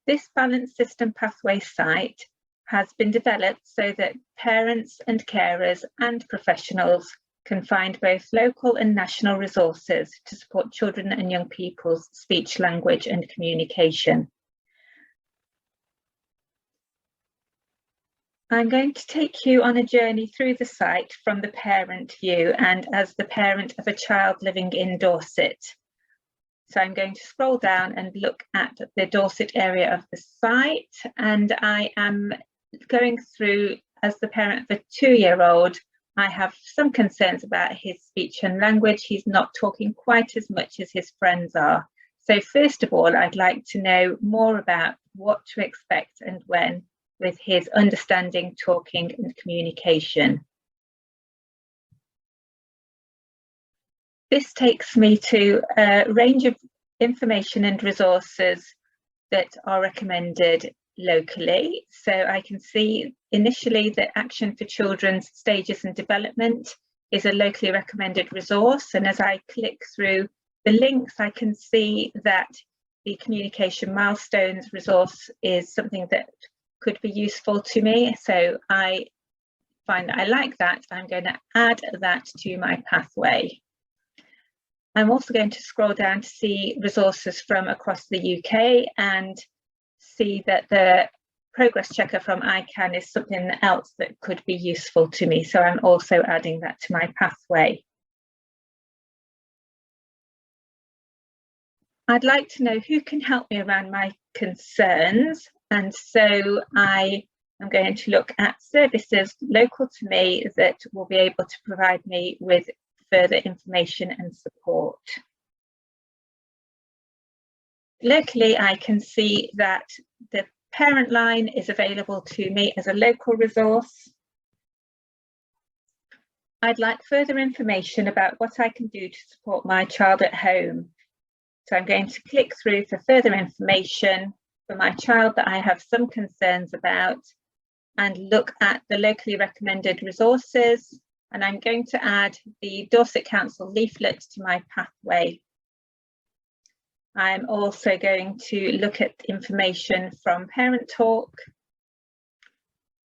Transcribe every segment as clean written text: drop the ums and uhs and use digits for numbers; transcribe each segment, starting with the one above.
This balanced system pathway site has been developed so that parents and carers and professionals can find both local and national resources to support children and young people's speech, language and communication. I'm going to take you on a journey through the site from the parent view and as the parent of a child living in Dorset. So I'm going to scroll down and look at the Dorset area of the site, and I am going through as the parent of a 2-year-old. I have some concerns about his speech and language. He's not talking quite as much as his friends are. So first of all, I'd like to know more about what to expect and when with his understanding, talking and communication. This takes me to a range of information and resources that are recommended locally. So I can see initially that Action for Children's Stages and Development is a locally recommended resource, and as I click through the links I can see that the Communication Milestones resource is something that could be useful to me, so I find that I like that. I'm going to add that to my pathway. I'm also going to scroll down to see resources from across the UK and see that the progress checker from ICANN is something else that could be useful to me, so I'm also adding that to my pathway. I'd like to know who can help me around my concerns, and so I am going to look at services local to me that will be able to provide me with further information and support. Locally, I can see that the parent line is available to me as a local resource. I'd like further information about what I can do to support my child at home. So I'm going to click through for further information for my child that I have some concerns about and look at the locally recommended resources. And I'm going to add the Dorset Council leaflet to my pathway. I'm also going to look at information from Parent Talk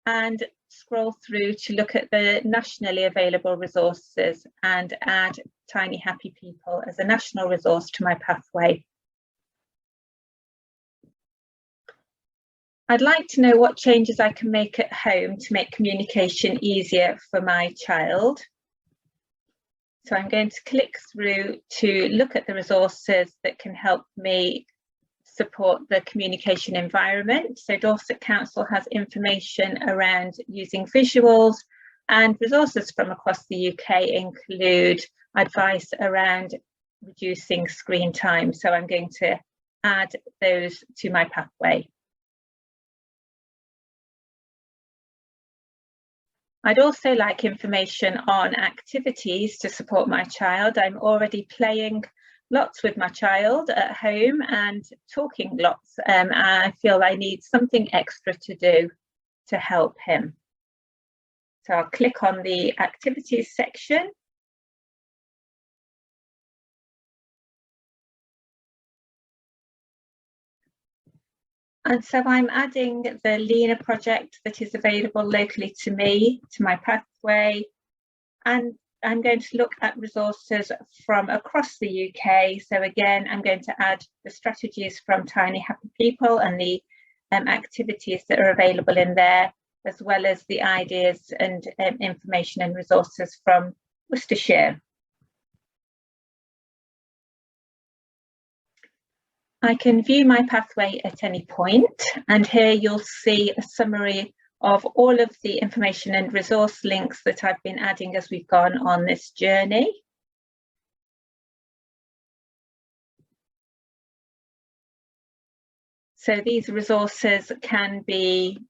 and scroll through to look at the nationally available resources and add Tiny Happy People as a national resource to my pathway. I'd like to know what changes I can make at home to make communication easier for my child. So I'm going to click through to look at the resources that can help me support the communication environment. So Dorset Council has information around using visuals, and resources from across the UK include advice around reducing screen time. So I'm going to add those to my pathway. I'd also like information on activities to support my child. I'm already playing lots with my child at home and talking lots. I feel I need something extra to do to help him. So I'll click on the activities section. And so I'm adding the Lena project that is available locally to me, to my pathway. And I'm going to look at resources from across the UK. So again, I'm going to add the strategies from Tiny Happy People and the activities that are available in there, as well as the ideas and information and resources from Worcestershire. I can view my pathway at any point, and here you'll see a summary of all of the information and resource links that I've been adding as we've gone on this journey. So these resources can be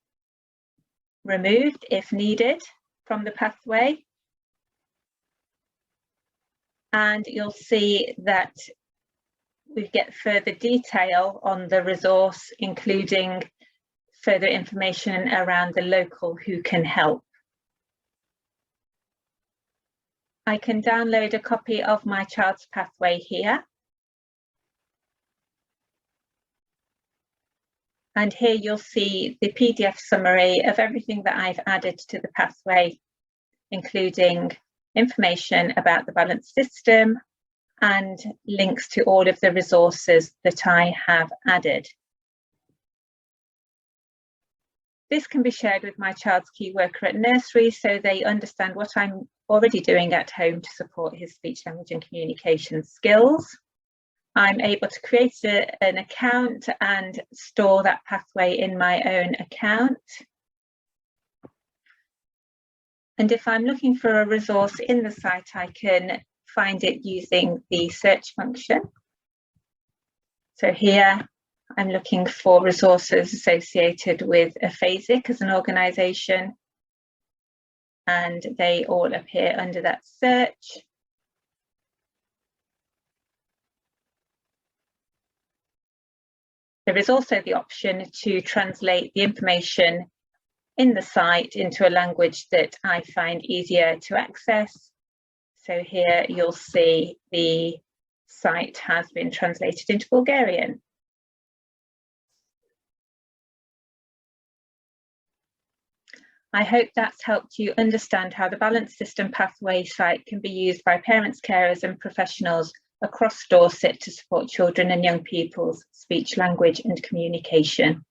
removed if needed from the pathway. And you'll see that we get further detail on the resource, including further information around the local who can help. I can download a copy of my child's pathway here. And here you'll see the PDF summary of everything that I've added to the pathway, including information about the balance system and links to all of the resources that I have added. This can be shared with my child's key worker at nursery so they understand what I'm already doing at home to support his speech, language and communication skills. I'm able to create an account and store that pathway in my own account. And if I'm looking for a resource in the site, I can find it using the search function. So here I'm looking for resources associated with aphasic as an organisation, and they all appear under that search. There is also the option to translate the information in the site into a language that I find easier to access. So here you'll see the site has been translated into Bulgarian. I hope that's helped you understand how the Balance System Pathway site can be used by parents, carers and professionals across Dorset to support children and young people's speech, language and communication.